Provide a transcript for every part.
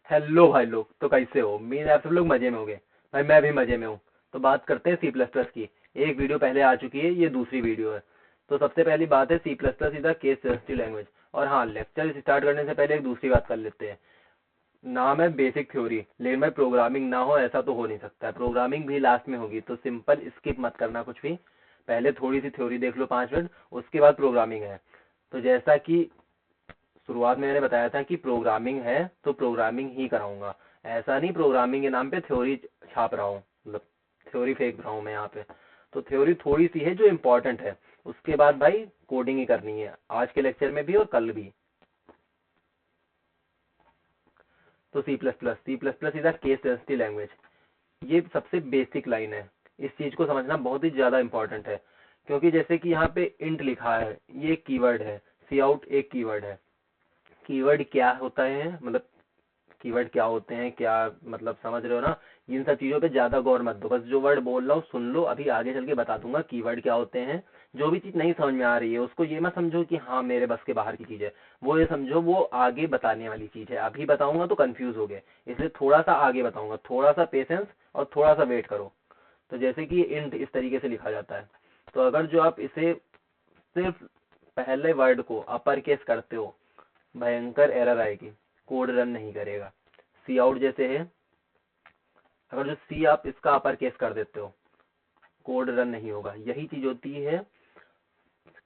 Hello भाई लोग, तो कैसे हो? उम्मीद है आप सब लोग मजे में होंगे। भाई मैं भी मजे में हूँ। तो बात करते हैं सी प्लस प्लस की। एक वीडियो पहले आ चुकी है, ये दूसरी वीडियो है। तो सबसे पहली बात है, C plus plus is the case sensitive language. और हाँ, लेक्चर स्टार्ट करने से पहले एक दूसरी बात कर लेते हैं। नाम है बेसिक थ्योरी, लेकिन भाई प्रोग्रामिंग ना हो ऐसा तो हो नहीं सकता है। प्रोग्रामिंग भी लास्ट में होगी, तो सिंपल स्किप मत करना कुछ भी। पहले थोड़ी सी थ्योरी देख लो 5 मिनट, उसके बाद प्रोग्रामिंग है। तो जैसा कि शुरुआत में मैंने बताया था कि प्रोग्रामिंग है तो प्रोग्रामिंग ही कराऊंगा। ऐसा नहीं प्रोग्रामिंग के नाम पे थ्योरी छाप रहा हूँ, मतलब थ्योरी फेंक रहा हूँ मैं यहाँ पे। तो थ्योरी थोड़ी सी है जो इम्पोर्टेंट है। उसके बाद भाई कोडिंग ही करनी है, आज के लेक्चर में भी और कल भी। तो C plus plus is a case sensitive language. ये सबसे बेसिक लाइन है। इस चीज को समझना बहुत ही ज्यादा इंपॉर्टेंट है, क्योंकि जैसे कि यहाँ पे इंट लिखा है, ये कीवर्ड है। सी आउट एक कीवर्ड है। कीवर्ड क्या होता है, मतलब कीवर्ड क्या होते हैं, क्या मतलब समझ रहे हो ना? इन सब चीजों पे ज्यादा गौर मत दो, बस जो वर्ड बोल रहा हूँ सुन लो। अभी आगे चल के बता दूंगा कीवर्ड क्या होते हैं। जो भी चीज नहीं समझ में आ रही है उसको ये मत समझो कि हाँ मेरे बस के बाहर की चीज है। वो ये समझो वो आगे बताने वाली चीज है। अभी बताऊंगा तो कंफ्यूज हो गए, इसलिए थोड़ा सा आगे बताऊंगा। थोड़ा सा पेशेंस और थोड़ा सा वेट करो। तो जैसे कि इंट इस तरीके से लिखा जाता है। तो अगर जो आप इसे सिर्फ पहले वर्ड को अपर केस करते हो, भयंकर एरर आएगी, कोड रन नहीं करेगा। सी आउट जैसे है, अगर जो सी आप इसका अपर केस कर देते हो, कोड रन नहीं होगा। यही चीज होती है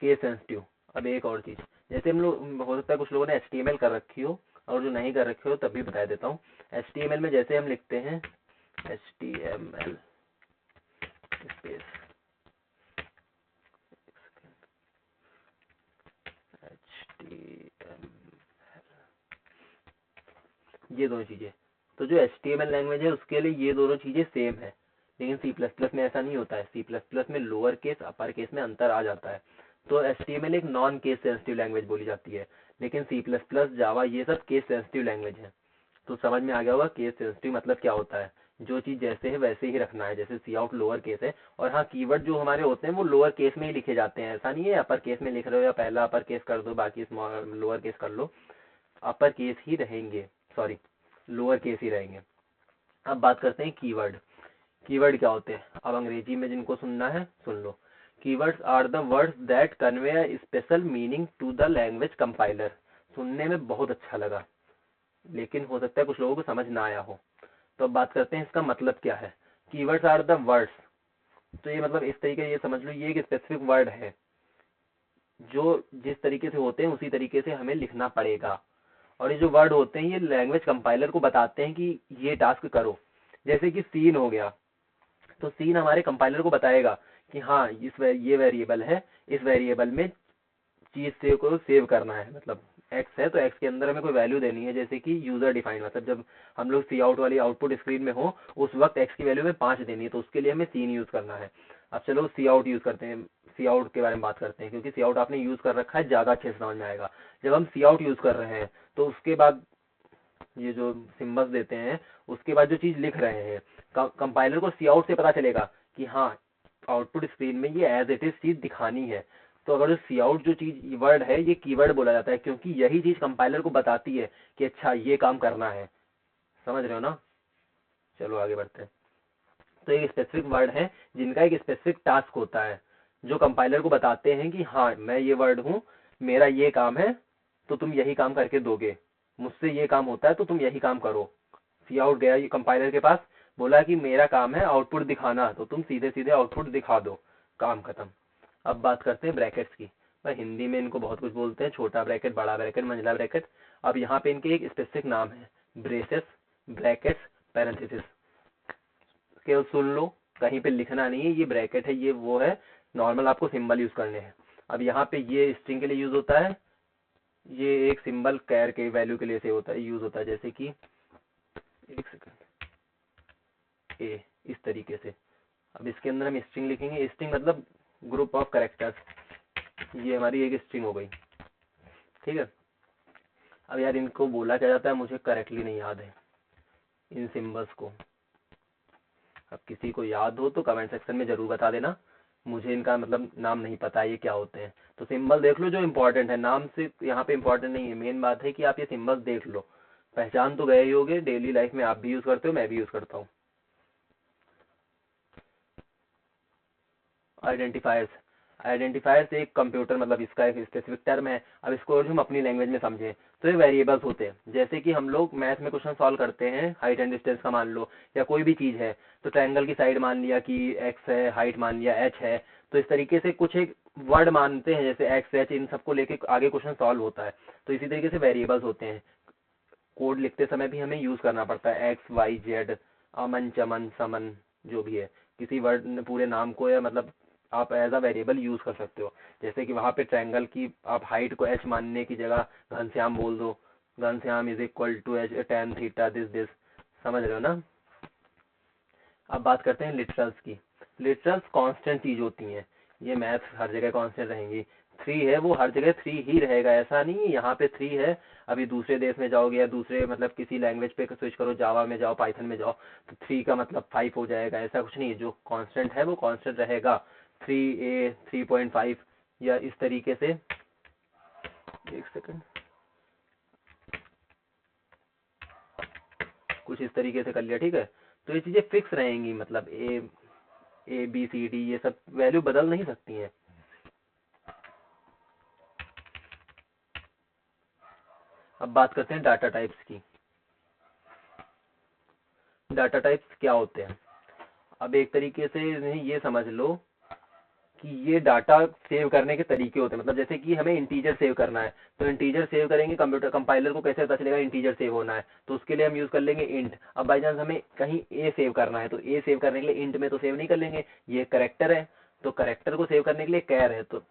केस सेंसिटिव। अब एक और चीज, जैसे हम लोग, हो सकता है कुछ लोगों ने HTML कर रखी हो, और जो नहीं कर रखी हो तब भी बता देता हूँ। HTML में जैसे हम लिखते हैं HTML स्पेस HTML, ये दोनों चीजें। तो जो HTML लैंग्वेज है उसके लिए ये दोनों चीजें सेम है। लेकिन सी प्लस प्लस में ऐसा नहीं होता है। सी प्लस प्लस में लोअर केस अपर केस में अंतर आ जाता है। तो HTML एक नॉन केस सेंसिटिव लैंग्वेज बोली जाती है, लेकिन सी प्लस प्लस जावा ये सब केस सेंसिटिव लैंग्वेज है। तो समझ में आ गया होगा केस सेंसिटिव मतलब क्या होता है। जो चीज जैसे है वैसे ही रखना है। जैसे सी आउट लोअर केस है, और हाँ कीवर्ड जो हमारे होते हैं वो लोअर केस में ही लिखे जाते हैं। ऐसा नहीं है अपर केस में लिख रहे हो या पहला अपर केस कर दो बाकी स्मॉल लोअर केस कर लो। अपर केस ही रहेंगे, सॉरी लोअर केस ही रहेंगे। अब बात करते हैं कीवर्ड। कीवर्ड क्या होते हैं? अब अंग्रेजी में जिनको सुनना है सुन लो। Keywords are the words that convey a special meaning to the language compiler. सुनने में बहुत अच्छा लगा, लेकिन हो सकता है कुछ लोगों को समझ ना आया हो। तो अब बात करते हैं इसका मतलब क्या है। कीवर्ड्स आर द वर्ड्स, तो ये मतलब इस तरीके ये समझ लो, ये एक स्पेसिफिक वर्ड है जो जिस तरीके से होते हैं उसी तरीके से हमें लिखना पड़ेगा। और ये जो वर्ड होते हैं ये लैंग्वेज कंपाइलर को बताते हैं कि ये टास्क करो। जैसे कि सीन हो गया, तो सीन हमारे कंपाइलर को बताएगा कि हाँ ये वेरिएबल है, इस वेरिएबल में चीज से को सेव करना है। मतलब एक्स है तो एक्स के अंदर हमें कोई वैल्यू देनी है, जैसे कि यूजर डिफाइंड, मतलब जब हम लोग सी आउट वाली आउटपुट स्क्रीन में हो उस वक्त एक्स की वैल्यू में 5 देनी है, तो उसके लिए हमें सीन यूज करना है। अब चलो सी आउट यूज करते हैं, सी आउट के बारे में बात करते हैं, क्योंकि सी आउट आपने यूज कर रखा है, ज्यादा अच्छे से समझ में आएगा। जब हम सी आउट यूज कर रहे हैं तो उसके बाद ये जो सिम्बल्स देते हैं, उसके बाद जो चीज लिख रहे हैं, कंपाइलर को सी आउट से पता चलेगा कि हाँ आउटपुट स्क्रीन में ये एज इट इज चीज दिखानी है। तो अगर जो सी आउट जो चीज वर्ड है ये कीवर्ड बोला जाता है, क्योंकि यही चीज कंपाइलर को बताती है कि अच्छा ये काम करना है। समझ रहे हो ना? चलो आगे बढ़ते हैं। तो एक स्पेसिफिक वर्ड है जिनका एक स्पेसिफिक टास्क होता है, जो कंपाइलर को बताते हैं कि हाँ मैं ये वर्ड हूँ, मेरा ये काम है, तो तुम यही काम करके दोगे। मुझसे ये काम होता है तो तुम यही काम करो। सी आउट गया ये कंपाइलर के पास, बोला कि मेरा काम है आउटपुट दिखाना, तो तुम सीधे सीधे आउटपुट दिखा दो, काम खत्म। अब बात करते हैं ब्रैकेट्स की। भाई हिंदी में इनको बहुत कुछ बोलते हैं, छोटा ब्रैकेट, बड़ा ब्रैकेट, मंझला ब्रैकेट। अब यहाँ पे इनके एक स्पेसिफिक नाम है, ब्रेसेस, ब्रैकेट्स, पैरेंथेसिस। केवल सुन लो, कहीं पे लिखना नहीं है ये ब्रैकेट है ये वो है, नॉर्मल आपको सिंबल यूज करने हैं। अब यहाँ पे ये स्ट्रिंग के लिए यूज होता है, ये एक सिंबल कैर के वैल्यू के लिए से होता है यूज होता है, जैसे कि एक सेकंड, ए, इस तरीके से। अब इसके अंदर हम स्ट्रिंग लिखेंगे, स्ट्रिंग मतलब ग्रुप ऑफ कैरेक्टर्स। ये हमारी एक स्ट्रिंग हो गई, ठीक है। अब यार इनको बोला क्या जाता है मुझे करेक्टली नहीं याद है इन सिंबल्स को। अब किसी को याद हो तो कमेंट सेक्शन में जरूर बता देना, मुझे इनका मतलब नाम नहीं पता है ये क्या होते हैं। तो सिंबल देख लो जो इम्पोर्टेंट है, नाम से यहाँ पे इम्पोर्टेंट नहीं है, मेन बात है कि आप ये सिंबल्स देख लो। पहचान तो गए ही होगे, डेली लाइफ में आप भी यूज करते हो, मैं भी यूज करता हूँ। आइडेंटिफायर्स, आइडेंटिफायर्स एक कंप्यूटर मतलब इसका एक स्पेसिफिक टर्म है। अब इसको हम अपनी लैंग्वेज में समझें तो ये वेरिएबल्स होते हैं। जैसे कि हम लोग मैथ में क्वेश्चन सॉल्व करते हैं, हाइट एंड डिस्टेंस का मान लो, या कोई भी चीज़ है, तो ट्रायंगल की साइड मान लिया कि एक्स है, हाइट मान लिया एच है, तो इस तरीके से कुछ एक वर्ड मानते हैं जैसे एक्स एच, इन सबको लेके आगे क्वेश्चन सॉल्व होता है। तो इसी तरीके से वेरिएबल्स होते हैं, कोड लिखते समय भी हमें यूज करना पड़ता है, एक्स वाई जेड, अमन चमन समन, जो भी है, किसी वर्ड पूरे नाम को या मतलब आप एज अ वेरिएबल यूज कर सकते हो। जैसे कि वहाँ पे ट्रायंगल की आप हाइट को एच मानने की जगह घनश्याम बोल दो, Ghanshyam is equal to H ten theta this, समझ रहे हो ना। अब बात करते हैं लिटरल्स की। लिटरल्स कांस्टेंट चीज होती हैं, ये मैथ्स हर जगह कांस्टेंट रहेंगी। थ्री है वो हर जगह थ्री ही रहेगा, ऐसा नहीं है यहाँ पे थ्री है, अभी दूसरे देश में जाओगे या दूसरे मतलब किसी लैंग्वेज पे स्विच करो, जावा में जाओ, पाइथन में जाओ, तो थ्री का मतलब फाइव हो जाएगा, ऐसा कुछ नहीं है। जो कांस्टेंट है वो कांस्टेंट रहेगा, 3a 3.5 या इस तरीके से। एक सेकंड, कुछ इस तरीके से कर लिया, ठीक है। तो ये चीजें फिक्स रहेंगी, मतलब ए बी सी डी ये सब वैल्यू बदल नहीं सकती हैं। अब बात करते हैं डाटा टाइप्स की। डाटा टाइप्स क्या होते हैं, अब एक तरीके से इन्हें ये समझ लो कि ये डाटा सेव करने के तरीके होते हैं। मतलब जैसे कि हमें इंटीजर सेव करना है, तो इंटीजर सेव करेंगे, कंप्यूटर कंपाइलर को कैसे पता चलेगा इंटीजर सेव होना है, तो उसके लिए हम यूज कर लेंगे इंट। अब बाई चांस हमें कहीं ए सेव करना है, तो ए सेव करने के लिए इंट में तो सेव नहीं कर लेंगे, ये करेक्टर है, तो करेक्टर को सेव करने के लिए कैर है। तो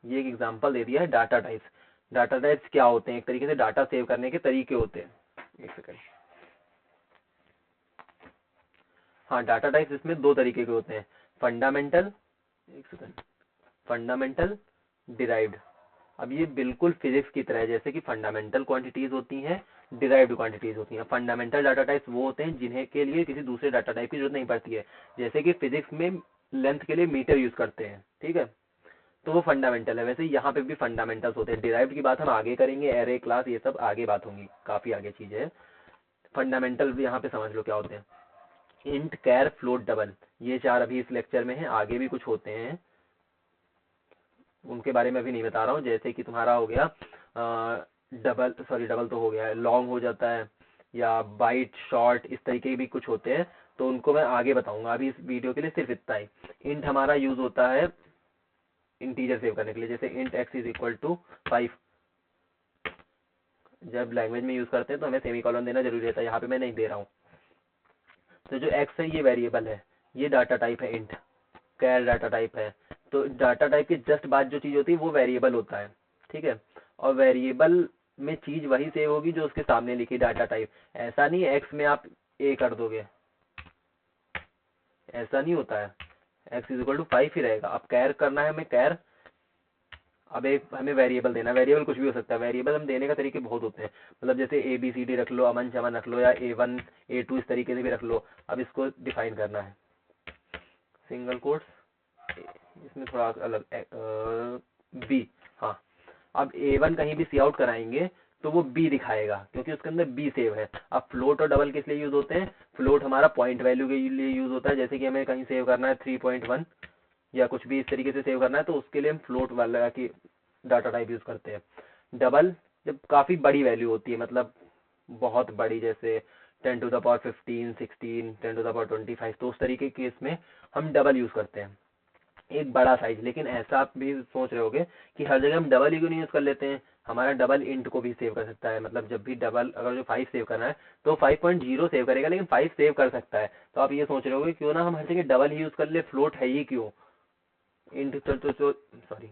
ये एक एग्जांपल दे दिया है डाटा टाइप्स। डाटा टाइप्स क्या होते हैं, एक तरीके से डाटा सेव करने के तरीके होते हैं। एक सेकंड, हाँ डाटा टाइप्स इसमें दो तरीके के होते हैं, फंडामेंटल, एक सेकंड, फंडामेंटल, डिराइव्ड। अब ये बिल्कुल फिजिक्स की तरह है, जैसे कि फंडामेंटल क्वांटिटीज होती हैं, डिराइव्ड क्वांटिटीज होती हैं। फंडामेंटल डाटा टाइप्स वो होते हैं जिन्हें के लिए किसी दूसरे डाटा टाइप की जरूरत नहीं पड़ती है, जैसे कि फिजिक्स में लेंथ के लिए मीटर यूज करते हैं, ठीक है, तो वो फंडामेंटल है। वैसे यहाँ पे भी फंडामेंटल्स होते हैं। डिराइव्ड की बात हम आगे करेंगे, एरे क्लास ये सब आगे बात होंगी, काफी आगे चीजें है। फंडामेंटल भी यहाँ पे समझ लो क्या होते हैं, इंट कैर फ्लोट डबल, ये चार अभी इस लेक्चर में है, आगे भी कुछ होते हैं उनके बारे में अभी नहीं बता रहा हूँ। जैसे कि तुम्हारा हो गया डबल, सॉरी डबल तो हो गया है, लॉन्ग हो जाता है, या बाइट शॉर्ट, इस तरीके के भी कुछ होते हैं, तो उनको मैं आगे बताऊंगा। अभी इस वीडियो के लिए सिर्फ इतना ही। इंट हमारा यूज होता है इंटीजर सेव करने के लिए, जैसे int x is equal to 5, जब लैंग्वेज में यूज करते हैं तो हमें सेमीकोलन देना जरूरी रहता है, यहाँ पे मैं नहीं दे रहा हूँ। तो जो एक्स है ये वेरिएबल है, ये डाटा टाइप है इंट, कैर डाटा टाइप है। तो डाटा टाइप की जस्ट बाद जो चीज होती है वो वेरिएबल होता है, ठीक है। और वेरिएबल में चीज वही सेव होगी जो उसके सामने लिखी डाटा टाइप। ऐसा नहीं एक्स में आप ए कर दोगे, ऐसा नहीं होता है, एक्स इज इक्वल टू 5 ही रहेगा। अब कैर करना है हमें, कैर, अब एक हमें वेरिएबल देना, वेरिएबल कुछ भी हो सकता है, वेरिएबल हम देने का तरीके बहुत होते हैं, मतलब जैसे ए बी सी डी रख लो, अमन चमन रख लो, या A1 A2 इस तरीके से भी रख लो। अब इसको डिफाइन करना है, सिंगल कोट्स, इसमें थोड़ा अलग बी, हाँ। अब A1 कहीं भी सी आउट कराएंगे तो वो बी दिखाएगा, क्योंकि उसके अंदर बी सेव है। अब फ्लोट और डबल किस लिए यूज होते हैं, फ्लोट हमारा पॉइंट वैल्यू के लिए यूज होता है, जैसे कि हमें कहीं सेव करना है 3.1 या कुछ भी इस तरीके से सेव करना है, तो उसके लिए हम फ्लोट वाला की डाटा टाइप यूज करते हैं। डबल जब काफी बड़ी वैल्यू होती है, मतलब बहुत बड़ी, जैसे 10⁻15 16 10⁻25, तो उस तरीके के केस में हम डबल यूज करते हैं, एक बड़ा साइज। लेकिन ऐसा आप भी सोच रहे होगे कि हर जगह हम डबल ही क्यों नहीं यूज कर लेते हैं, हमारा डबल इंट को भी सेव कर सकता है, मतलब जब भी डबल, अगर जो 5 सेव करना है तो 5.0 सेव करेगा, लेकिन 5 सेव कर सकता है। तो आप ये सोच रहे होगे क्यों ना हम हर जगह डबल ही यूज कर ले, फ्लोट है ही क्यों। इंट तो सॉरी,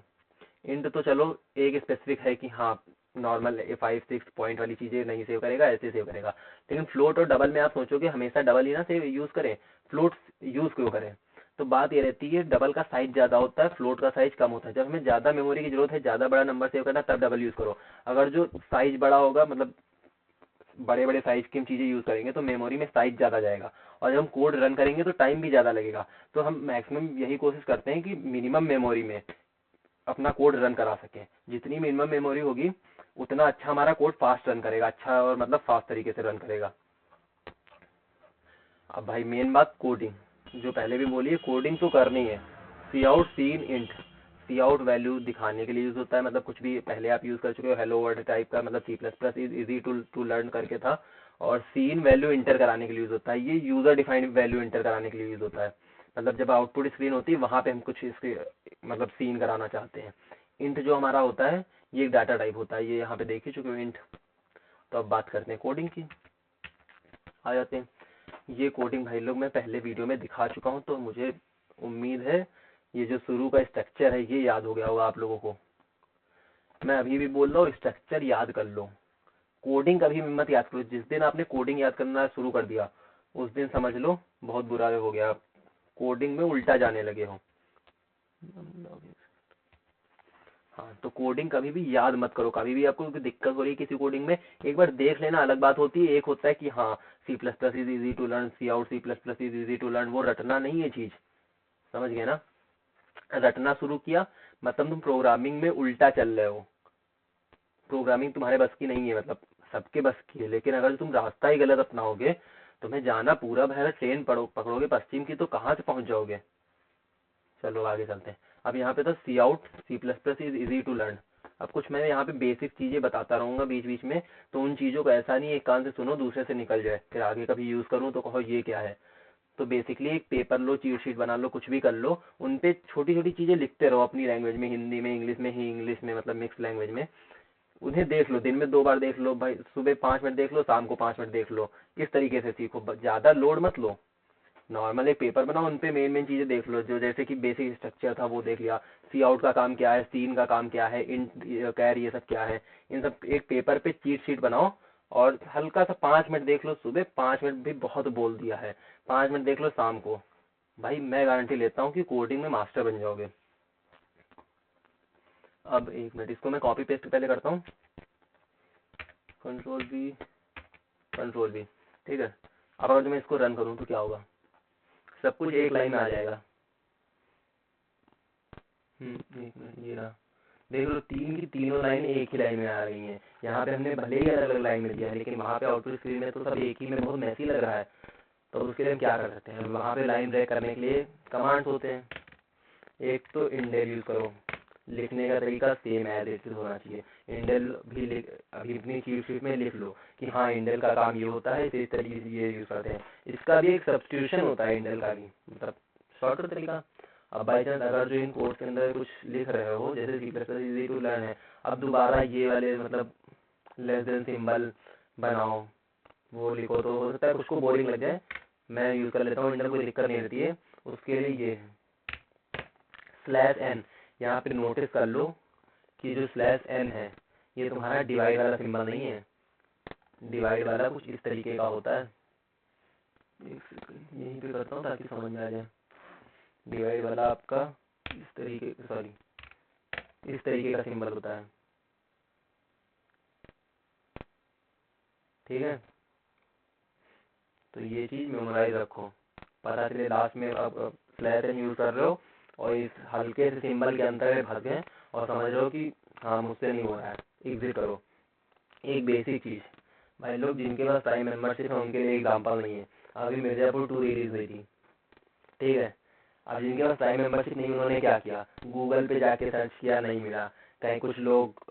इंट तो चलो एक स्पेसिफिक है कि हाँ नॉर्मल 5 6 पॉइंट वाली चीजें नहीं सेव करेगा, ऐसे सेव करेगा। लेकिन फ्लोट और डबल में आप सोचोगे हमेशा डबल ही ना सेव यूज करें, फ्लोट यूज क्यों करें। तो बात ये रहती है डबल का साइज ज्यादा होता है, फ्लोट का साइज कम होता है। जब हमें ज्यादा मेमोरी की जरूरत है, ज्यादा बड़ा नंबर सेव करना, तब डबल यूज करो। अगर जो साइज बड़ा होगा, मतलब बड़े बड़े साइज की हम चीजें यूज करेंगे, तो मेमोरी में साइज ज्यादा जाएगा, और जब हम कोड रन करेंगे तो टाइम भी ज्यादा लगेगा। तो हम मैक्सिमम यही कोशिश करते हैं कि मिनिमम मेमोरी में अपना कोड रन करा सकें। जितनी मिनिमम मेमोरी होगी उतना अच्छा हमारा कोड फास्ट रन करेगा, अच्छा और मतलब फास्ट तरीके से रन करेगा। अब भाई मेन बात कोडिंग, जो पहले भी बोली है, कोडिंग तो करनी है। सी आउट सीन इंट, सी आउट वैल्यू दिखाने के लिए यूज होता है, मतलब कुछ भी पहले आप यूज कर चुके हो हेलो वर्ल्ड टाइप का, मतलब C plus plus is easy to learn करके था। और सीन वैल्यू इंटर कराने के लिए यूज होता है, ये यूजर डिफाइंड वैल्यू इंटर कराने के लिए यूज होता है। मतलब जब आउटपुट स्क्रीन होती है वहां पे हम कुछ इसके मतलब सीन कराना चाहते हैं। इंट जो हमारा होता है ये एक डाटा टाइप होता है, ये यहाँ पे देख ही चुके हो इंट। तो अब बात करते हैं कोडिंग की, आ जाते हैं। ये कोडिंग भाई लोग मैं पहले वीडियो में दिखा चुका हूँ, तो मुझे उम्मीद है ये जो शुरू का स्ट्रक्चर है ये याद हो गया होगा आप लोगों को। मैं अभी भी बोल रहा हूँ स्ट्रक्चर याद कर लो, कोडिंग कभी भी मत याद करो। जिस दिन आपने कोडिंग याद करना शुरू कर दिया उस दिन समझ लो बहुत बुरा हो गया, कोडिंग में उल्टा जाने लगे हो। हाँ, तो कोडिंग कभी भी याद मत करो, कभी भी आपको कोई दिक्कत हो रही है किसी कोडिंग में एक बार देख लेना, अलग बात होती है। एक होता है कि हाँ C plus plus is easy to learn, cout C plus plus is easy to learn, वो रटना नहीं है चीज, समझ गए ना। रटना शुरू किया मतलब तुम प्रोग्रामिंग में उल्टा चल रहे हो, प्रोग्रामिंग तुम्हारे बस की नहीं है, मतलब सबके बस की है, लेकिन अगर तुम रास्ता ही गलत अपनाओगे, तुम्हें जाना पूरा भारत ट्रेन पकड़ोगे पश्चिम की, तो कहाँ से पहुंच जाओगे। चलो आगे चलते हैं। अब यहाँ पे था cout C plus plus is easy to learn. अब कुछ मैं यहाँ पे बेसिक चीजें बताता रहूंगा बीच बीच में, तो उन चीजों को ऐसा नहीं एक कान से सुनो दूसरे से निकल जाए, फिर आगे कभी यूज करूँ तो कहो ये क्या है। तो बेसिकली एक पेपर लो, चीट शीट बना लो, कुछ भी कर लो, उन पे छोटी छोटी चीजें लिखते रहो अपनी लैंग्वेज में, हिंदी में, इंग्लिश में, ही इंग्लिश में, मतलब मिक्स लैंग्वेज में। उन्हें देख लो, दिन में 2 बार देख लो भाई, सुबह 5 मिनट देख लो, शाम को 5 मिनट देख लो, इस तरीके से सीखो, ज्यादा लोड मत लो। नॉर्मल एक पेपर बनाओ, उन पे मेन मेन चीजें देख लो, जो जैसे कि बेसिक स्ट्रक्चर था वो देख लिया, सी आउट का काम क्या है, सीन का काम क्या है, इंट कैर ये सब क्या है, इन सब एक पेपर पे चीट शीट बनाओ। और हल्का सा 5 मिनट देख लो सुबह, 5 मिनट भी बहुत बोल दिया है, 5 मिनट देख लो शाम को, भाई मैं गारंटी लेता हूँ कि कोडिंग में मास्टर बन जाओगे। अब 1 मिनट, इसको मैं कॉपी पेस्ट पहले करता हूँ, कंट्रोल भी, कंट्रोल भी, ठीक है। अब अगर मैं इसको रन करूँ तो क्या होगा, सब कुछ एक लाइन में आ जाएगा। 1 मिनट, ये रहा, देख लो तीन की तीनों लाइन एक ही लाइन में आ रही हैं। यहाँ पे हमने भले ही अलग अलग लाइन में दिया है, लेकिन वहाँ पे आउटपुट स्क्रीन में तो सब एक ही में बहुत मैसी लग रहा है। तो उसके लिए हम क्या कर सकते हैं, वहाँ पे लाइन ब्रेक करने के लिए कमांड्स होते हैं। एक तो इंडेल यूज करो, लिखने का तरीका सेम एज इट इज होना चाहिए। इंडेल भी अभी अपनी चीट शीट में लिख लो कि हाँ इंडेल का काम ये होता है, इस तरीके से ये यूज करते हैं। इसका भी एक सब्स्टिट्यूशन होता है इंडेल का भी, मतलब शॉर्टकट तरीका। अब बाई चांस अगर जो इन कोर्स के अंदर कुछ लिख रहे हो, जैसे C plus plus easy to learn है, अब दोबारा ये वाले मतलब लेस देन सिंबल बनाओ, वो लिखो, तो हो सकता है कुछ को बोरिंग लग जाए। मैं यूज कर लेता हूँ इंडेल, कोई दिक्कत नहीं रहती है। उसके लिए ये स्लैश एन, यहाँ पे नोटिस कर लो कि जो स्लैश एन है ये तुम्हारा डिवाइड वाला सिंबल नहीं है, डिवाइड वाला कुछ इस तरीके का होता है। एक सेकंड यहीं पे करता हूँ ताकि समझ में आ जाए। डिवाइड वाला आपका इस तरीके, सॉरी इस तरीके का सिंबल होता है, ठीक है। तो ये चीज मेमोराइज रखो, पता चले लास्ट में अब स्लैश एन यूज कर रहे हो और इस हल्के से सिंबल के अंतर में फंस गए और समझ रहे हो कि हाँ मुझसे नहीं हो रहा है, एग्जिट करो। एक बेसिक चीज, भाई लोग जिनके पास प्राइम मेंबरशिप है उनके लिए एग्जांपल नहीं है। अभी मिर्जापुर 2 रिलीज हुई थी, ठीक है। अब जिनके पास प्राइम मेंबरशिप नहीं, उन्होंने क्या किया, गूगल पे जाके सर्च किया, नहीं मिला, कहीं कुछ लोग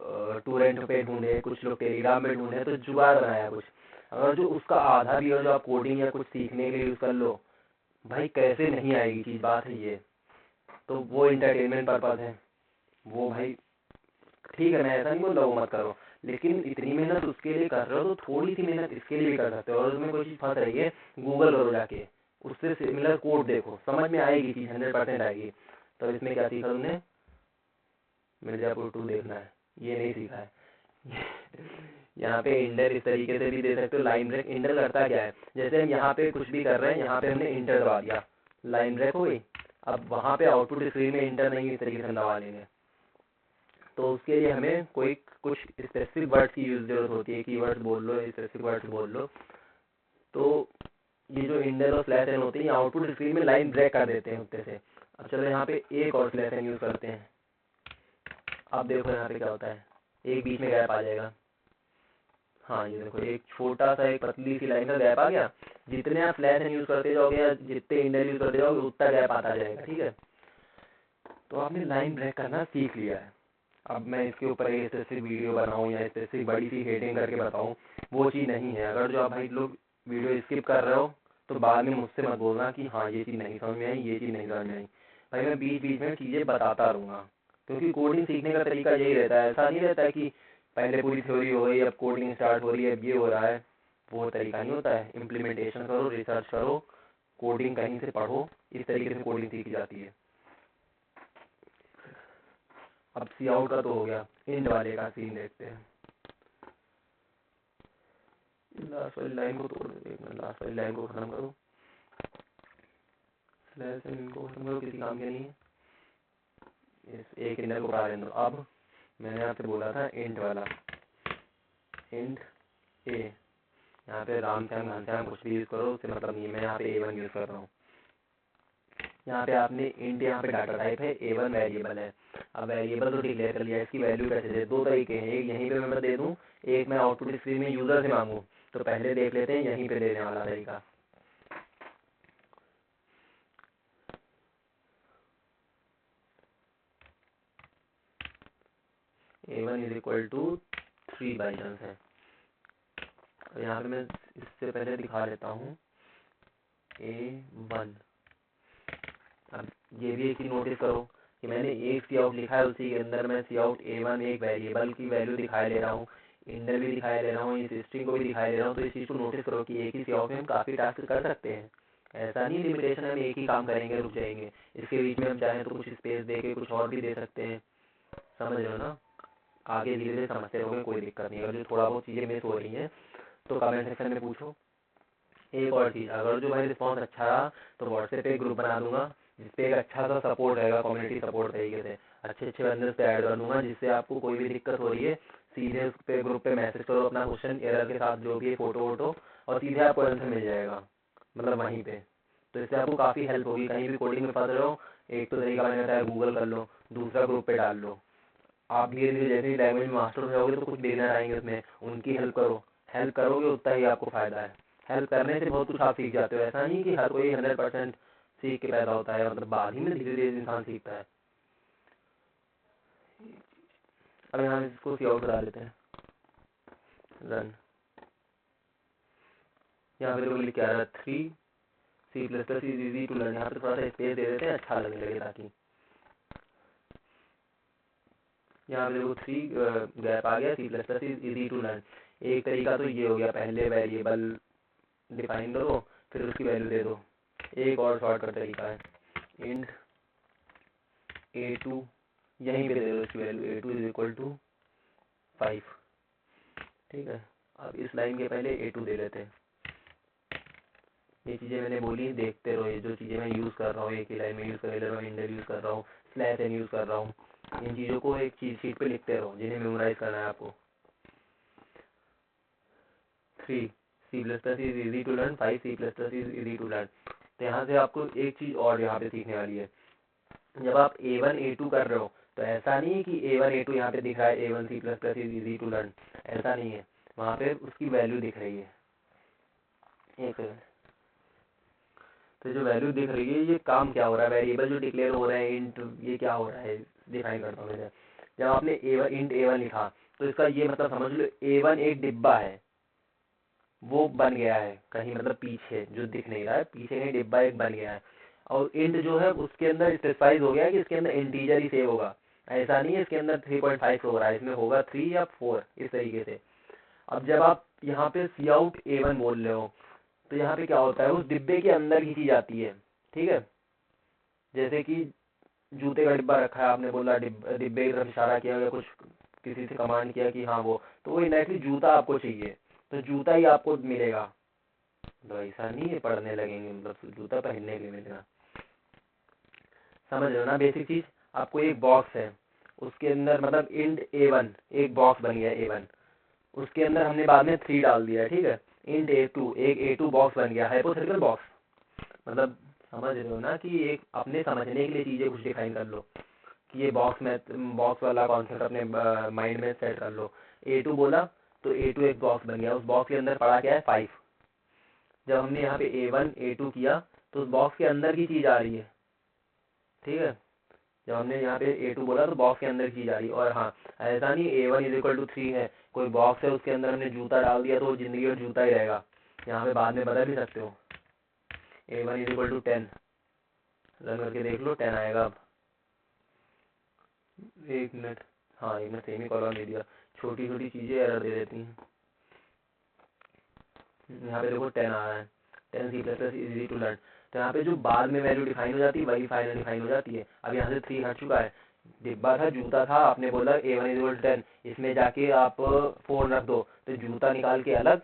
टोरेंट पे ढूंढे, कुछ लोग टेलीग्राम पे ढूंढे, तो जुगाड़ बनाया कुछ। अगर जो उसका आधा भी हो जो आप कोडिंग या कुछ सीखने के लिए यूज कर लो, भाई कैसे नहीं आएगी चीज, बात है ये। तो वो इंटरटेनमेंट पर्पज है, वो भाई ठीक है, मैं ऐसा नहीं बोल रहा वो मत करो, लेकिन इतनी मेहनत उसके लिए कर रहे हो तो थोड़ी सी मेहनत इसके लिए भी कर सकते हो। और उसमें कोई चीज फंस रही है, गूगल करो जाके, उससे सिमिलर कोड देखो, समझ में आएगी चीज, 100% आएगी। तो इसमें क्या सीखा तुमने, मिर्जापुर 2 देखना है, ये नहीं सीखा है। यहाँ पे इंटर इस तरीके से भी दे सकते हो, लाइन ब्रेक। इंटर करता क्या है, जैसे हम यहाँ पे कुछ भी कर रहे हैं, यहाँ पे हमने इंटर दबा दिया, लाइन ब्रेक हो गई। अब वहाँ पे आउटपुट स्क्रीन में इंटर नहीं इस तरीके से दबा लेंगे, तो उसके लिए हमें कोई कुछ स्पेसिफिक वर्ड्स की यूज जरूरत होती है, कीवर्ड्स बोल लो, स्पेसिफिक वर्ड्स बोल लो। तो ये जो इंडेल और स्लैश एन होते हैं, आउटपुट स्क्रीन में लाइन ब्रेक कर देते हैं उत्ते से। अब चलो यहाँ पे एक और स्लैश एन यूज करते हैं, अब देखो यहाँ पे क्या होता है, एक बीच में गैप आ जाएगा। हाँ ये देखो एक छोटा सा एक पतली सी लाइन का गैप आ गया। जितने आप स्लैश एन यूज करते जाओगे या जितने इंडेल यूज करते जाओगे उतना गैप आता जाएगा, ठीक है। तो आपने लाइन ब्रेक करना सीख लिया है। अब मैं इसके ऊपर एक स्पेसिफिक वीडियो बनाऊं या स्पेसिफिक बड़ी सी हेडिंग करके बताऊं, वो चीज़ नहीं है। अगर जो आप भाई लोग वीडियो स्किप कर रहे हो तो बाद में मुझसे मत बोलना कि हाँ ये चीज़ नहीं समझ में आई, ये चीज़ नहीं समझ में आई। भाई मैं बीच बीच में चीज़ें बताता रहूँगा, क्योंकि कोडिंग सीखने का तरीका यही रहता है। ऐसा नहीं रहता कि पहले पूरी थ्योरी हो गई, अब कोडिंग स्टार्ट हो रही है, अब ये हो रहा है। वो तरीका नहीं होता है। इम्प्लीमेंटेशन करो, रिसर्च करो, कोडिंग कहीं से पढ़ो, इस तरीके से कोडिंग सीखी जाती है। अब सी आउट का तो हो गया, इंड वाले का सीन देखते हैं। लास्ट वाली लाइन को तोड़ देते हैं, लास्ट वाली लाइन को खत्म करो, स्लैश इनको खत्म करो, किसी काम के नहीं है। इस एक इंडर को उड़ा देना। अब मैंने आपसे बोला था इंड वाला, इंड ए, यहाँ पे राम श्याम घनश्याम कुछ भी यूज करो, उससे मतलब नहीं है। मैं यहाँ पे A1 यूज कर रहा हूँ। यहाँ पे आपने इंट, यहाँ पे डाटा टाइप है, A1 वेरिएबल है। अब वेरिएबल तो डिक्लेयर कर लिया, इसकी वैल्यू कैसे दे? दो तरीके हैं, एक यहीं पे मैं दे दूँ, एक मैं आउटपुट स्क्रीन में यूजर से मांगू। तो पहले देख लेते हैं यहीं पे देने वाला तरीका। A1 इज इक्वल टू 3 बाइजन्स है। यहाँ पे मैं इससे पहले दिखा लेता हूँ A1। अब ये भी एक चीज नोटिस करो कि मैंने एक सी आउट लिखा है, उसी के अंदर मैं सी आउट A1 एक वेरिएबल की वैल्यू दिखाई ले रहा हूँ, इंडर भी दिखाई ले रहा हूँ, इस स्ट्रिंग को भी दिखाई ले रहा हूँ। तो इस चीज़ को नोटिस करो कि एक ही सी आउट में हम काफ़ी टास्क कर सकते हैं। ऐसा नहीं लिमिटेशन है हम एक ही काम करेंगे रुक जाएंगे। इसके बीच में हम चाहें तो कुछ स्पेस दे के कुछ और भी दे सकते हैं। समझ रहे हो ना? आगे धीरे धीरे समझते रहोगे, कोई दिक्कत नहीं। अगर जो थोड़ा बहुत चीज़ें मिस हो रही हैं तो कमेंट सेक्शन में पूछो। एक और चीज़, अगर जो भाई रिस्पॉन्स अच्छा रहा तो व्हाट्सएप पे एक ग्रुप बना दूंगा जिसपे एक अच्छा सा सपोर्ट रहेगा, कम्युनिटी सपोर्ट तरीके से अच्छे अच्छे बंदे उस पर ऐड कर दूंगा, जिससे आपको कोई भी दिक्कत हो रही है सीधे उस पे ग्रुप पे मैसेज करो अपना क्वेश्चन एरर के साथ, जो भी है फोटो वोटो, और सीधे आपको आंसर मिल जाएगा, मतलब वहीं पे। तो इससे आपको काफ़ी हेल्प होगी। कहीं भी कोडिंग में फंस रहे हो, एक तो तरीका मैंने बताया गूगल कर लो, दूसरा ग्रुप पे डाल लो। आप धीरे धीरे जैसे ही लैंग्वेज मास्टर हो जाओगे तो कुछ बिगिनर आएंगे उसमें, उनकी हेल्प करो। हेल्प करोगे उतना ही आपको फायदा है। हेल्प करने से बहुत कुछ आप सीख जाते हो। ऐसा नहीं कि हर कोई 100% सीख के पैदा होता है, मतलब बाद ही में धीरे धीरे इंसान सीखता है। अब यहाँ इसको सी आउट करा लेते हैं, रन। यहाँ पे देखो लिख के आ रहा है 3 C++ is easy to learn. यहाँ पे थोड़ा सा स्पेस दे देते हैं, अच्छा लगने लगे ताकि। यहाँ पे देखो 3 गैप आ गया, C++ is easy to learn. एक तरीका तो ये हो गया, पहले वेरिएबल डिफाइन करो फिर उसकी वैल्यू दे दो। एक और शॉर्टकट तरीका है, इंट A2 यहीं पे दे दो इसकी value, A2 is equal to 5। ठीक है, अब इस लाइन के पहले A2 दे लेते हैं। ये चीज़ें मैंने बोली, देखते रहो। ये जो चीज़ें मैं यूज़ कर रहा हूँ, एक ही लाइन में यूज़ कर रहा हूँ, इंडर यूज़ कर रहा हूँ, स्लैश एन यूज़ कर रहा हूँ, इन चीज़ों को एक चीज शीट पे लिखते रहो जिन्हें मेमोराइज करना है आपको। 3 C++ is easy to learn, 5 C++ is easy to learn. तो यहाँ से आपको एक चीज़ और यहाँ पे सीखने वाली है। जब आप A1 A2 कर रहे हो तो ऐसा नहीं है कि A1 A2 यहाँ पे दिख रहा है A1 C++ is easy to learn, ऐसा नहीं है। वहाँ पे उसकी वैल्यू दिख रही है। एक सेकंड, तो जो वैल्यू दिख रही है ये काम क्या हो रहा है, वेरिएबल जो डिक्लेयर हो रहा है, इंट, ये क्या हो रहा है डिफाइन करता हूँ मैं। जब आपने A1 इंट A1 लिखा तो इसका ये मतलब समझ लो A1 एक डिब्बा है, वो बन गया है कहीं, मतलब पीछे जो दिख नहीं रहा है, पीछे कहीं डिब्बा एक बन गया है। और इंट जो है उसके अंदर स्पेसिफाइज हो गया है कि इसके अंदर इंटीजर ही सेव होगा। ऐसा नहीं है इसके अंदर 3.5 हो रहा है, इसमें होगा 3 या 4, इस तरीके से। अब जब आप यहाँ पे सी आउट A1 बोल रहे हो तो यहाँ पे क्या होता है, उस डिब्बे के अंदर खींची जाती है। ठीक है, जैसे कि जूते का डिब्बा रखा है, आपने बोला डिब्बे की तरफ इशारा किया या कुछ किसी से कमांड किया कि हाँ वो, तो वो इनडायरेक्टली जूता आपको चाहिए, तो जूता ही आपको मिलेगा। तो ऐसा नहीं है पढ़ने लगेंगे मतलब जूता पहनने के लिए मिलेगा। समझ रहे हो ना बेसिक चीज? आपको एक बॉक्स है, उसके अंदर मतलब इंट A1 एक बॉक्स बन गया A1, उसके अंदर हमने बाद में 3 डाल दिया। ठीक है, इंट A2 एक A2 बॉक्स बन गया, हाइपोथेटिकल बॉक्स। मतलब समझ रहे हो ना कि एक अपने समझने के लिए चीजें कुछ डिफाइन कर लो ये बॉक्स वाला कॉन्सेप्ट अपने माइंड में सेट कर लो। A2 बोला तो A2 एक बॉक्स बन गया, उस बॉक्स के अंदर पड़ा क्या है 5। जब हमने यहाँ पे A1 A2 किया तो उस बॉक्स के अंदर की चीज़ आ रही है, ठीक है। जब हमने यहाँ पे A2 बोला तो बॉक्स के अंदर की चीज़ आ रही है। और हाँ, ऐसा नहीं A1 = 3 है, कोई बॉक्स है उसके अंदर हमने जूता डाल दिया तो वो जिंदगी में जूता ही रहेगा, यहाँ पे बाद में बदल भी सकते हो। A1 = 10, रन करके देख लो 10 आएगा। अब 1 मिनट, हाँ 1 मिनट, सेमी कॉलम दे दिया, छोटी छोटी चीज़ें एरर दे देती हैं। यहाँ पे देखो 10 आ रहा है, 10 C++ इजी टू लर्न। तो यहाँ पे जो बाद में वैल्यू डिफाइन हो जाती है वही फाइनल डिफाइन हो जाती है। अब यहाँ से 3 हट चुका है, डिब्बा था, जूता था, आपने बोला A1 = 10, इसमें जाके आप फ़ोन रख दो तो जूता निकाल के अलग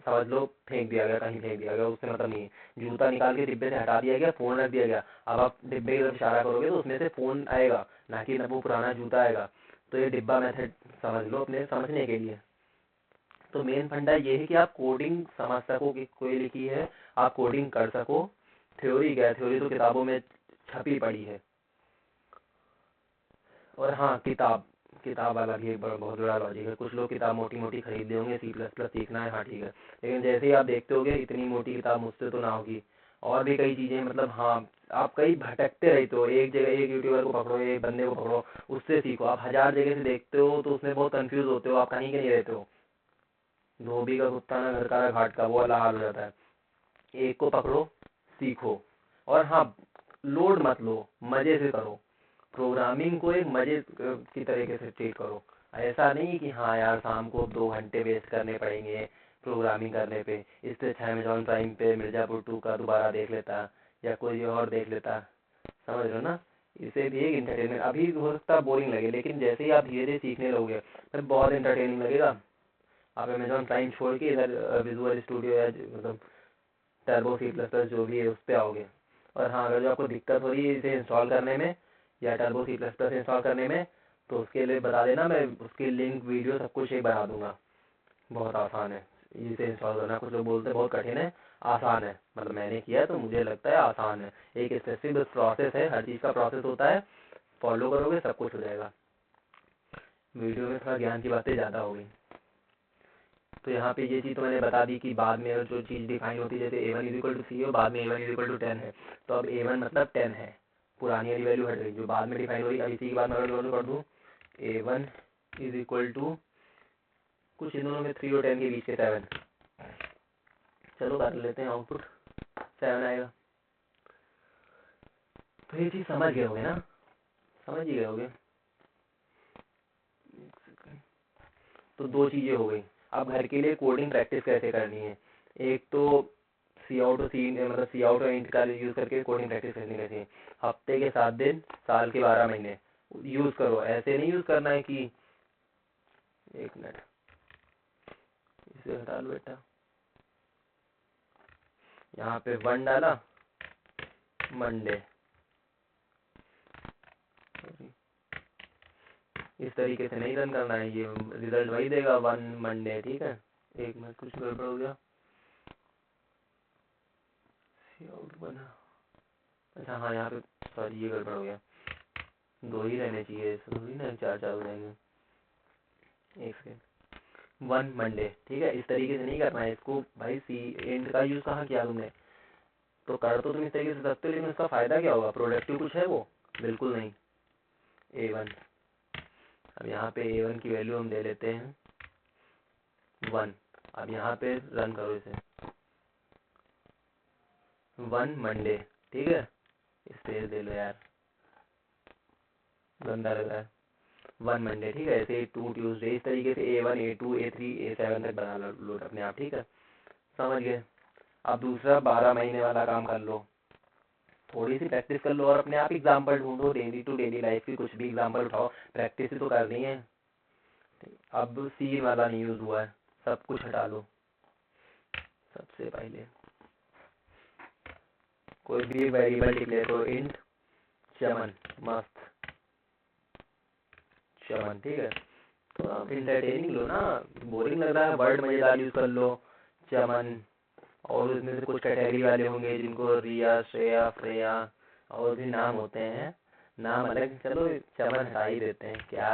समझ लो फेंक दिया गया, कहीं फेंक दिया गया, उससे मतलब नहीं है। जूता निकाल के डिब्बे से हटा दिया गया, फ़ोन रख दिया गया। अब आप डिब्बे की तरफ इशारा करोगे तो उसमें से फ़ोन आएगा, ना कि वो पुराना जूता आएगा। तो ये डिब्बा मेथड समझ लो अपने समझने के लिए। तो मेन फंडा ये है कि आप कोडिंग समझ सको कि कोई लिखी है, आप कोडिंग कर सको। थ्योरी क्या है, थ्योरी तो किताबों में छपी पड़ी है। और हाँ, किताब वाला भी एक बहुत बड़ा लॉजिक है। कुछ लोग किताब मोटी मोटी खरीदते होंगे, C++ सीखना है, हाँ ठीक है, लेकिन जैसे ही आप देखते होगे इतनी मोटी किताब मुझसे तो ना होगी। और भी कई चीज़ें, मतलब हाँ, आप कहीं भटकते रहते हो, एक जगह एक यूट्यूबर को पकड़ो, एक बंदे को पकड़ो, उससे सीखो। आप 1000 जगह से देखते हो तो उसमें बहुत कंफ्यूज होते हो, आप कहीं के नहीं रहते हो। धोबी का कुत्ता ना घर का ना घाट का, वो वाला हाल हो जाता है। एक को पकड़ो, सीखो। और हाँ, लोड मत लो, मज़े से करो। प्रोग्रामिंग को एक मज़े की तरीके से ट्रीट करो। ऐसा नहीं कि हाँ यार शाम को 2 घंटे वेस्ट करने पड़ेंगे प्रोग्रामिंग करने पे, इससे अच्छा अमेजॉन प्राइम पे मिर्ज़ापुर 2 का दोबारा देख लेता या कोई और देख लेता। समझ रहे हो ना, इसे भी एक इंटरटेनमेंट। अभी हो सकता है बोरिंग लगे, लेकिन जैसे ही आप धीरे धीरे सीखने लगोगे फिर बहुत इंटरटेनिंग लगेगा। आप अमेजॉन प्राइम छोड़ के इधर विजुअल स्टूडियो या मतलब टर्बो C++ जो भी है उस पर आओगे। और हाँ, अगर जो आपको दिक्कत हो रही है इसे इंस्टॉल करने में या टर्बो C++ इंस्टॉल करने में, तो उसके लिए बता देना, मैं उसकी लिंक वीडियो सब कुछ एक बना दूंगा। बहुत आसान है इसे इंस्टॉल करना। कुछ लोग बोलते हैं बहुत कठिन है, आसान है, मतलब मैंने किया है तो मुझे लगता है आसान है। एक स्पेसिफिक प्रोसेस है, हर चीज़ का प्रोसेस होता है, फॉलो करोगे सब कुछ हो जाएगा। वीडियो में थोड़ा ज्ञान की बातें ज़्यादा हो गई। तो यहाँ पे ये चीज़ तो मैंने बता दी कि बाद में जो चीज़ डिफाइन होती है, जैसे A1 = C हो, बाद में A1 = 10 है, तो अब A1 मतलब 10 है, पुरानी वाली वैल्यू हट गई जो बाद में डिफाइन हो रही। अब इसी के बाद मैं अगर कर दूँ A1 = कुछ इन दोनों में 3 और 10 के बीच के 7, चलो कर लेते हैं, आउटपुट 7 आएगा। तो ये चीज़ समझ गए होगे ना, समझ ही गए होगे। तो 2 चीज़ें हो गई। अब घर के लिए कोडिंग प्रैक्टिस कैसे करनी है, एक तो सी आउट और सी मतलब सी आउट और इंट का यूज़ करके कोडिंग प्रैक्टिस करनी रहती है। हफ्ते के 7 दिन, साल के 12 महीने यूज़ करो। ऐसे नहीं यूज़ करना है कि 1 मिनट इसे हटा लो बेटा, यहाँ पे 1 डाला मंडे, इस तरीके से नहीं रन करना है, ये रिजल्ट वही देगा 1 मंडे, ठीक है। एक मिनट, कुछ गड़बड़ हो गया, सी आउट बना, अच्छा हाँ यहाँ पे सॉरी ये गड़बड़ हो गया, 2 ही रहने चाहिए, थोड़ी ना 4 हो जाएंगे। एक सेकेंड, 1 मंडे, ठीक है। इस तरीके से नहीं करना है इसको भाई। सी एंड का यूज़ कहाँ किया तुमने, तो कर तो तुम इस तरीके से सकते हो, लेकिन उसका फ़ायदा क्या होगा, प्रोडक्टिव कुछ है वो, बिल्कुल नहीं। A1, अब यहाँ पे A1 की वैल्यू हम दे लेते हैं 1। अब यहाँ पे रन करो इसे, 1 मंडे, ठीक है। स्पेस दे लो यार, गंदा लग रहा है। 1 मंडे, ठीक है। ऐसे 2 ट्यूसडे, इस तरीके से A1 A2 A3 A7 तक बना लो अपने आप, ठीक है। समझ गए। अब दूसरा 12 महीने वाला काम कर लो, थोड़ी सी प्रैक्टिस कर लो और अपने आप एग्जाम्पल ढूंढो, डेली टू डेली लाइफ की कुछ भी एग्जाम्पल उठाओ, प्रैक्टिस ही तो करनी है। अब सी वाला नहीं यूज़ हुआ है, सब कुछ हटा लो। सबसे पहले कोई भी वेरिएबल डिक्लेयर करो, इंट चमन, मस्त चमन, ठीक है। तो आप इंटरटेनिंग लो ना, बोरिंग लग रहा है, वर्ड मज़ेदार यूज़ कर लो, चमन। और उसमें से कुछ कैटेगरी वाले होंगे जिनको रिया, श्रेया, फ्रेया और भी नाम होते हैं, नाम अलग, चलो चमन हटा ही देते हैं क्या,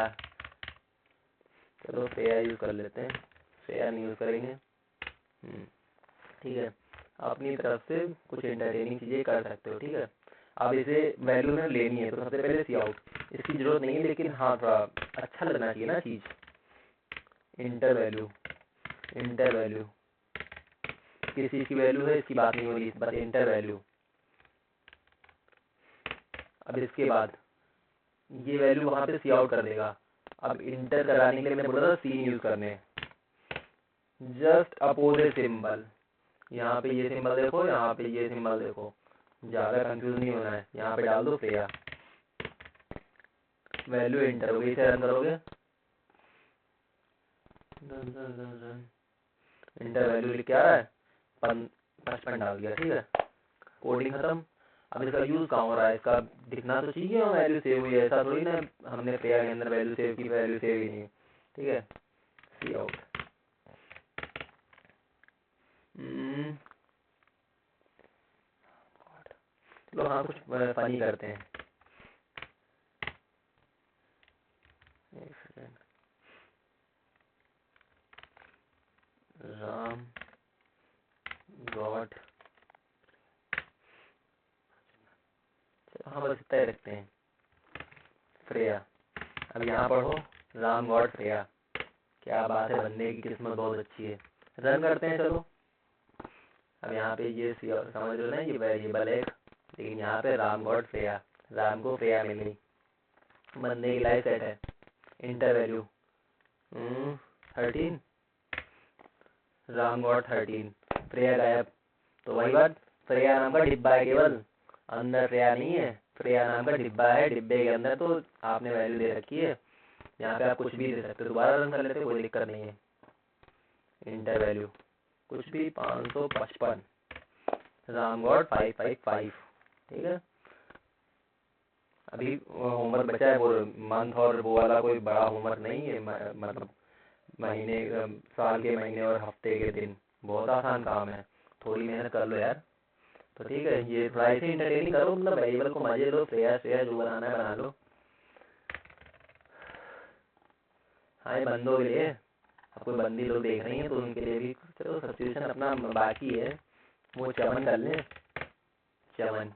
चलो श्रेया यूज कर लेते हैं, श्रेया नहीं यूज करेंगे। ठीक है, अपनी तरफ से कुछ एंटरटेनिंग चीजें कर सकते हो। ठीक है, अब इसे वैल्यू में लेनी है तो सबसे पहले सी आउट, इसकी जरूरत नहीं है लेकिन हाँ थोड़ा अच्छा लगना चाहिए ना चीज। इंटर वैल्यू, इंटर वैल्यू किस चीज की वैल्यू है इसकी बात नहीं हो रही, बस इंटर वैल्यू। अब इसके बाद ये वैल्यू वहां पे सी आउट कर देगा। अब इंटर कराने के लिए मैंने बोला था सीन यूज करने, जस्ट अपोजिट सिंबल, यहाँ पे ये सिंबल देखो, यहाँ पे ये सिंबल देखो, ज्यादा कंफ्यूज नहीं होना है। यहाँ पे डाल दो श्रेया, वैल्यू इंटर हो गई, इसे रन करोगे, इंटर वैल्यू लिख के आ रहा है, 55 डाल दिया। ठीक है, कोडिंग खत्म। अब इसका यूज कहाँ हो रहा है, इसका दिखना तो चाहिए वैल्यू सेव हुई है, ऐसा थोड़ी ना हमने श्रेया के अंदर वैल्यू सेव की, वैल्यू सेव ही नहीं। ठीक है, सी आउट, चलो हाँ कुछ फनी करते हैं, एक सेकेंड, राम गॉड, हाँ बस इतना ही रखते हैं, श्रेया। अब यहाँ पढ़ो, राम गॉड श्रेया, क्या बात है, बंदे की किस्मत बहुत अच्छी है। रन करते हैं चलो। अब यहाँ पे ये समझ लो ना, ये वेरिएबल है लेकिन यहाँ पे राम गॉड श्रेया, राम को श्रेया मिल गई, बंदे की लाइफ सेट है। Inter value 13, Ram God 13, Shreya गायब। तो वही बात, श्रेया नाम का डिब्बा है केवल, अंदर श्रेया नहीं है, श्रेया नाम का डिब्बा है, डिब्बे के अंदर तो आपने वैल्यू दे रखी है। यहाँ पे आप कुछ भी दे सकते हो, दोबारा रन कर लेते हो, कोई दिक्कत नहीं है। इंटर वैल्यू कुछ भी 555, राम गॉड 555। ठीक है, अभी होमवर्क बचा है, वो मंथ और वो वाला कोई बड़ा होमवर्क नहीं है, मतलब महीने, साल के महीने और हफ्ते के दिन, बहुत आसान काम है, थोड़ी मेहनत कर लो यार। तो ठीक है, ये थोड़ा ऐसे इंटरटेनिंग करो, मतलब वेरिएबल को मजे लो, श्रेया श्रेया जो बनाना है बना लो। हाँ ये बंदों के लिए, अब कोई बंदी लोग देख रही हैं तो उनके लिए भी चलो सब्स्टिट्यूशन अपना बाकी है, वो चमन कर लें, चमन,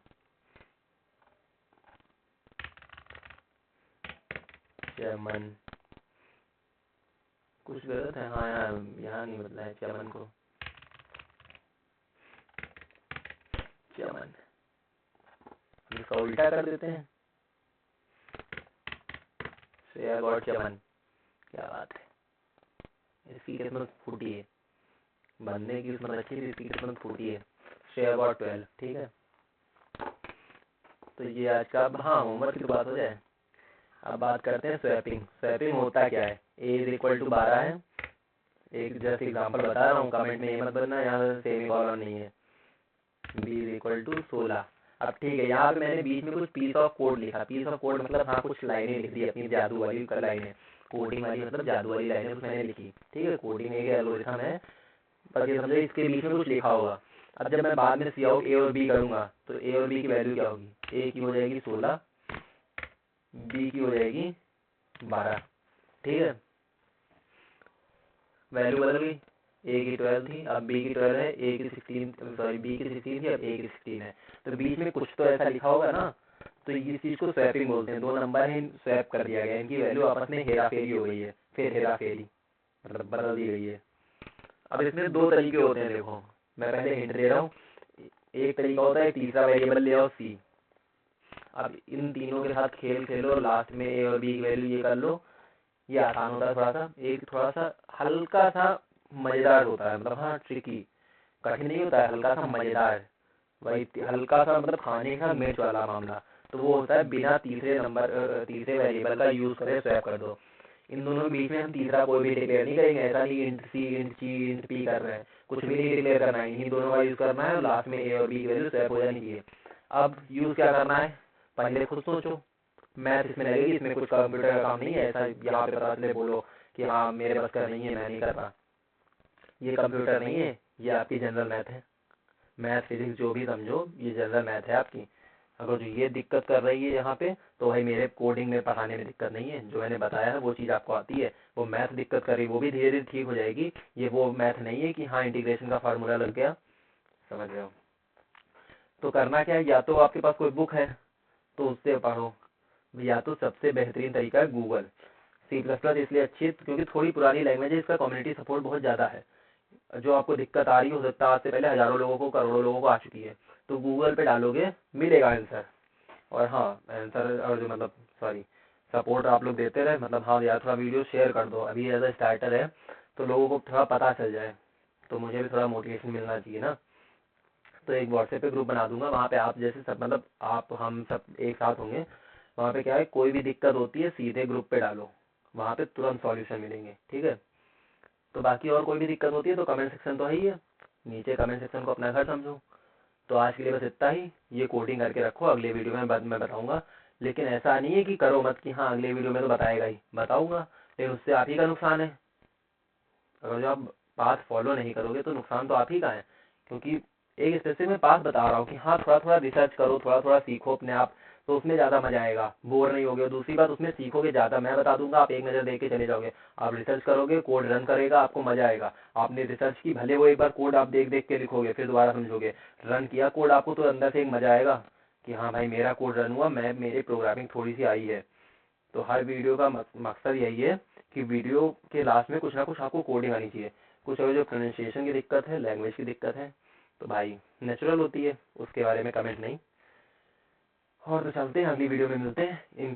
चमन कुछ गलत है, हाँ यहाँ नहीं बदला है चमन को, चमन, इसका उल्टा कर देते हैं, श्रेया गॉड चमन, क्या बात है, इसकी किस्मत फूटी है, बंदे की किस्मत अच्छी थी, इसकी किस्मत फूटी है। श्रेया गॉड 12। ठीक है, तो ये आज का, हाँ होमवर्क की तो बात हो जाए, अब बात करते हैं स्वैपिंग। स्वैपिंग होता क्या है, a इज इक्वल टू 12 है, एक जस्ट एग्जांपल बता रहा हूँ, कमेंट में ये मत बनना यहाँ सेमीकोलन नहीं है, b इज इक्वल टू 16। अब ठीक है, यहाँ पे मैंने बीच में कुछ पीस ऑफ कोड लिखा, पीस ऑफ कोड मतलब हाँ कुछ लाइनें लिख दी अपनी जादू वाली लाइनें, कोडिंग वाली मतलब जादू वाली लाइनें कुछ मैंने लिखी। ठीक है, कोडिंग एक एल्गोरिथम है, बस ये समझो इसके बीच में कुछ लिखा होगा। अब जब मैं बाद में सी आउट ए और बी करूंगा तो ए और बी की वैल्यू क्या होगी, ए की हो जाएगी 16, बी की हो जाएगी 12। ठीक है, वैल्यू बदल गई, ए की 12 थी अब बी की 12 है, ए की 16, सॉरी बी की 16 थी अब ए की 16 है, तो बीच में कुछ तो ऐसा लिखा होगा ना, तो इस चीज को स्वैपिंग बोलते हैं। दो नंबर है, स्वैप कर दिया गया, इनकी वैल्यू आपस में हेरा फेरी हो गई है, फिर हेरा फेरी मतलब बदल दी गई है। अब इसमें दो तरीके होते हैं, देखो मैं पहले हिंट दे रहा हूँ, एक तरीका होता है तीसरा वेरिएबल ले आओ सी, अब इन तीनों के साथ खेल खेलो, लास्ट में ए और बी की वैल्यू ये कर लो, ये आसान होता है थोड़ा सा, एक थोड़ा सा हल्का सा मजेदार होता है, मतलब हाँ ट्रिकी, कठिन नहीं होता है, हल्का सा मजेदार, वही हल्का सा मतलब खाने का मिर्च वाला मामला, तो वो होता है बिना तीसरे वेरिएबल का यूज करे स्वैप कर दो। इन दोनों के बीच में हम तीसरा कोई भी डिक्लेयर नहीं करेंगे, ऐसा नहीं इंट सी इंट ची इंट पी कर रहे हैं, कुछ भी नहीं डिक्लेयर करना है, इन्हीं दोनों का यूज करना है और लास्ट में ए और बी की वैल्यू स्वैप हो जानी चाहिए। अब यूज क्या करना है, पहले खुद सोचो, मैथ इसमें लगेगी, इसमें कुछ कंप्यूटर का काम नहीं है, ऐसा यहाँ पे पता चले बोलो कि हाँ मेरे बस का नहीं है, मैं नहीं कर रहा, ये कंप्यूटर नहीं है, ये आपकी जनरल मैथ है, मैथ फिजिक्स जो भी समझो, ये जनरल मैथ है आपकी। अगर जो ये दिक्कत कर रही है यहाँ पे, तो भाई मेरे कोडिंग में पढ़ाने में दिक्कत नहीं है, जो मैंने बताया है वो चीज़ आपको आती है। वो मैथ दिक्कत कर रही है, वो भी धीरे धीरे ठीक हो जाएगी। ये वो मैथ नहीं है कि हाँ इंटीग्रेशन का फार्मूला लग गया, समझ रहे हो। तो करना क्या है, या तो आपके पास कोई बुक है तो उससे पढ़ो, या तो सबसे बेहतरीन तरीका है गूगल। सी प्लस प्लस इसलिए अच्छी है क्योंकि थोड़ी पुरानी लैंग्वेज है, इसका कम्युनिटी सपोर्ट बहुत ज़्यादा है। जो आपको दिक्कत आ रही हो सकता है आज से पहले हजारों लोगों को, करोड़ों लोगों को आ चुकी है। तो गूगल पे डालोगे मिलेगा आंसर। और हाँ, आंसर और जो मतलब सॉरी सपोर्ट आप लोग देते रहे, मतलब हाँ यार थोड़ा वीडियो शेयर कर दो, अभी एज अ स्टार्टर है तो लोगों को थोड़ा पता चल जाए, तो मुझे भी थोड़ा मोटिवेशन मिलना चाहिए ना। तो एक व्हाट्सएप पे ग्रुप बना दूंगा, वहाँ पे आप जैसे सब मतलब आप हम सब एक साथ होंगे। वहाँ पे क्या है, कोई भी दिक्कत होती है सीधे ग्रुप पे डालो, वहाँ पे तुरंत सॉल्यूशन मिलेंगे, ठीक है। तो बाकी और कोई भी दिक्कत होती है तो कमेंट सेक्शन तो है ही है, नीचे कमेंट सेक्शन को अपना घर समझो। तो आज के लिए बस इतना ही, ये कोडिंग करके रखो, अगले वीडियो में बाद में बताऊंगा। लेकिन ऐसा नहीं है कि करो मत कि हाँ अगले वीडियो में तो बताएगा ही, बताऊंगा, लेकिन उससे आप ही का नुकसान है। अगर जो आप पाथ फॉलो नहीं करोगे तो नुकसान तो आप ही का है। क्योंकि एक स्पेसिफिक मैं पाथ बता रहा हूँ कि हाँ थोड़ा थोड़ा रिसर्च करो, थोड़ा थोड़ा सीखो अपने आप, तो उसमें ज़्यादा मजा आएगा, बोर नहीं होगे। दूसरी बात, उसमें सीखोगे ज़्यादा, मैं बता दूंगा आप एक नज़र देख के चले जाओगे। आप रिसर्च करोगे, कोड रन करेगा, आपको मजा आएगा। आपने रिसर्च की, भले वो एक बार कोड आप देख देख के लिखोगे फिर दोबारा समझोगे, रन किया कोड आपको तो अंदर से एक मजा आएगा कि हाँ भाई मेरा कोड रन हुआ, मैं मेरी प्रोग्रामिंग थोड़ी सी आई है। तो हर वीडियो का मकसद यही है कि वीडियो के लास्ट में कुछ ना कुछ आपको कोडिंग आनी चाहिए। कुछ अगर जो प्रोनाउंसिएशन की दिक्कत है, लैंग्वेज की दिक्कत है, तो भाई नेचुरल होती है, उसके बारे में कमेंट नहीं। और तो चलते हैं, अगली वीडियो में मिलते हैं इनके